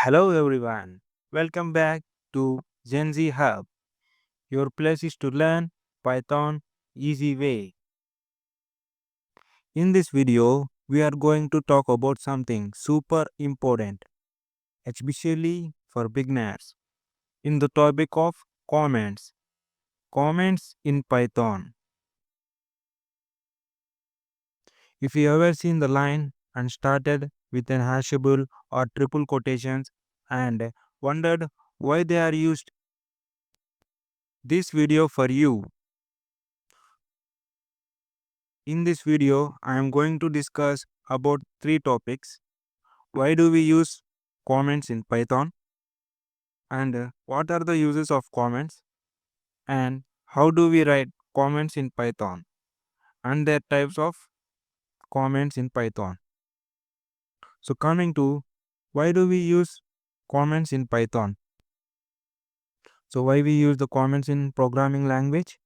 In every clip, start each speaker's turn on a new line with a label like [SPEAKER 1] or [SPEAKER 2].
[SPEAKER 1] Hello everyone. Welcome back to Gen Z Hub. Your place is to learn Python easy way. In this video, we are going to talk about something super important, especially for beginners. In the topic of comments. Comments in Python. If you ever seen the line and started with an hashable or triple quotations and wondered why they are used, this video for you. In this video, I am going to discuss about three topics. Why do we use comments in Python? And what are the uses of comments? And how do we write comments in Python? And their types of comments in Python. So coming to why do we use comments in Python? So why we use the comments in programming language?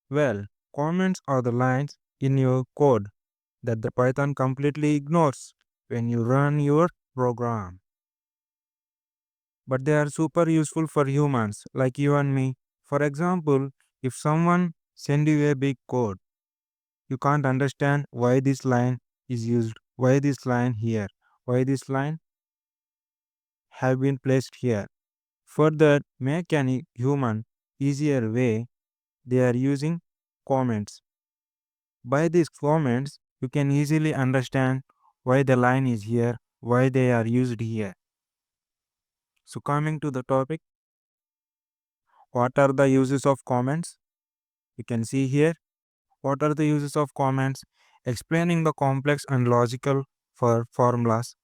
[SPEAKER 1] Well, comments are the lines in your code that the Python completely ignores when you run your program. But they are super useful for humans like you and me. For example, if someone send you a big code, you can't understand why this line is used, why this line here, why this line have been placed here. For that make any human easier way, they are using comments. By these comments, you can easily understand why the line is here, why they are used here. So coming to the topic, what are the uses of comments? You can see here. What are the uses of comments? Explaining the complex and logical for formulas,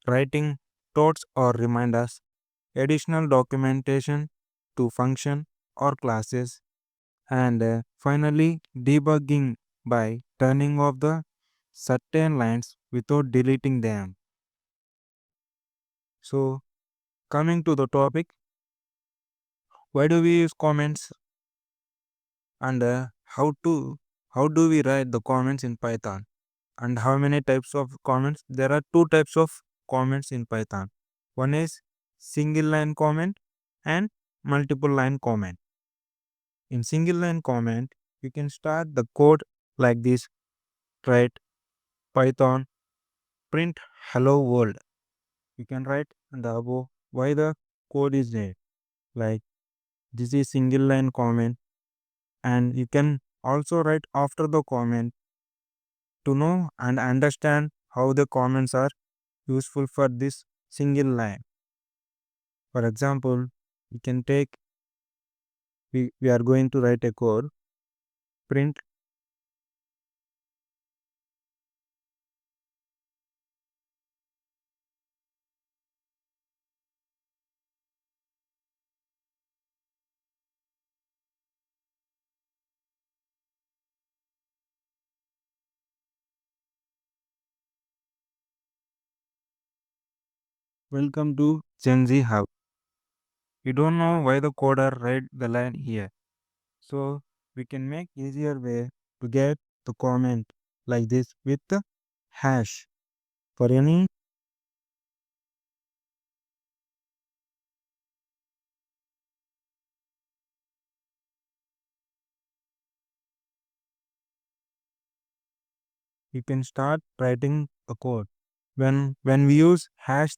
[SPEAKER 1] writing notes or reminders, additional documentation to function or classes, and finally debugging by turning off the certain lines without deleting them. So coming to the topic, why do we use comments and how do we write the comments in Python? And how many types of comments? There are two types of comments in Python. One is single line comment and multiple line comment. In single line comment, you can start the code like this, write Python print hello world. You can write in the above why the code is there. Like this is single line comment, and you can also write after the comment to know and understand how the comments are useful for this single line. For example, we can take, we are going to write a code, print welcome to Gen Z Hub. We don't know why the coder write the line here. So we can make easier way to get the comment like this with the hash. For any, you can start writing a code. When we use hash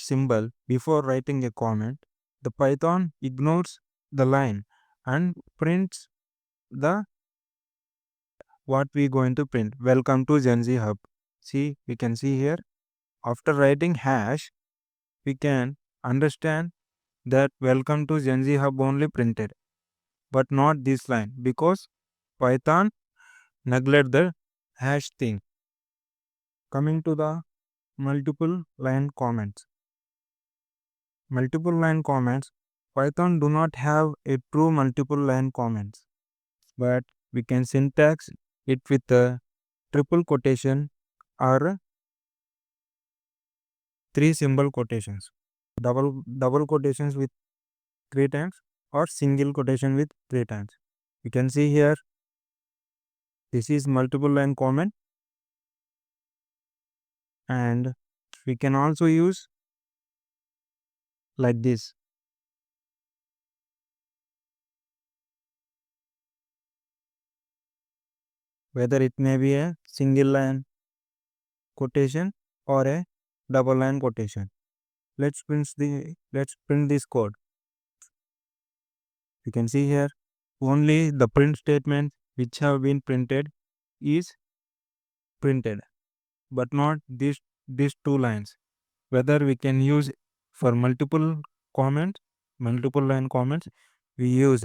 [SPEAKER 1] symbol before writing a comment, the Python ignores the line and prints the what we going to print. Welcome to Gen Z Hub. See, we can see here after writing hash, we can understand that welcome to Gen Z Hub only printed, but not this line because Python neglect the hash thing. Coming to the multiple line comments. Multiple line comments, Python do not have a true multiple line comments, but we can syntax it with a triple quotation or three symbol quotations. Double quotations with three times or single quotation with three times. You can see here this is multiple line comment, and We can also use like this. Whether it may be a single line quotation or a double line quotation. Let's print this code. You can see here only the print statement which have been printed is printed, but not these two lines. Whether we can use for multiple line comments, we use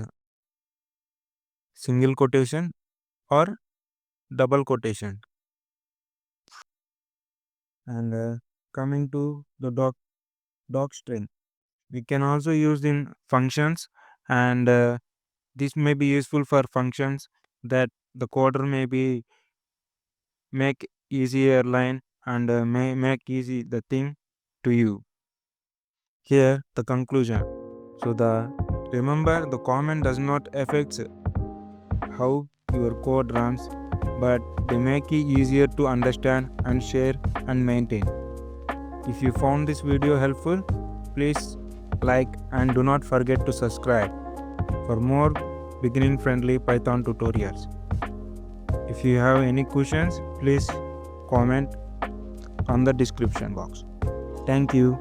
[SPEAKER 1] single quotation or double quotation. And coming to the doc string, we can also use in functions, and this may be useful for functions that the coder may be make easier line and may make easy the thing to you. Here the conclusion. So the remember the comment does not affect how your code runs, but they make it easier to understand and share and maintain. If you found this video helpful, please like and do not forget to subscribe for more beginning friendly Python tutorials. If you have any questions, please comment on the description box. Thank you.